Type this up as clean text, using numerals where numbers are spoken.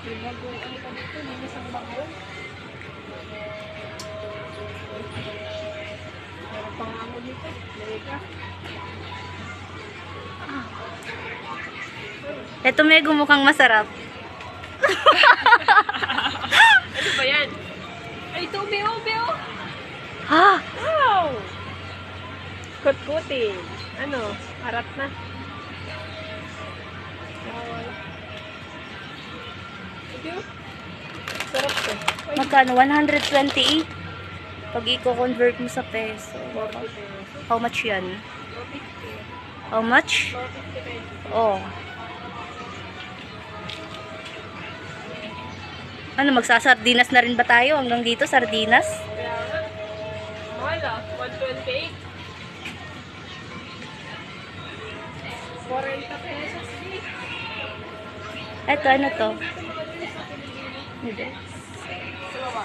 May bago, ano pa dito? May isang bago. Meron pang ako dito. Lega. Ito may gumukhang masarap. Ano ba yan? Ay, ito, beo, beo. Ha? Wow! Kut-kutin. Ano? Harap na. Bawal. Beo. Sarap to. Ay, Magkano? 128? Pag i-convert mo sa peso. 40 pesos. How much yan? 450. How much? 450 pesos. Oh. Ano, magsasardinas na rin ba tayo hanggang dito? Sardinas? Kaya nga. Mahal ah. 128. 40 pesos. Eto, ano to? Hindi. Sa baba.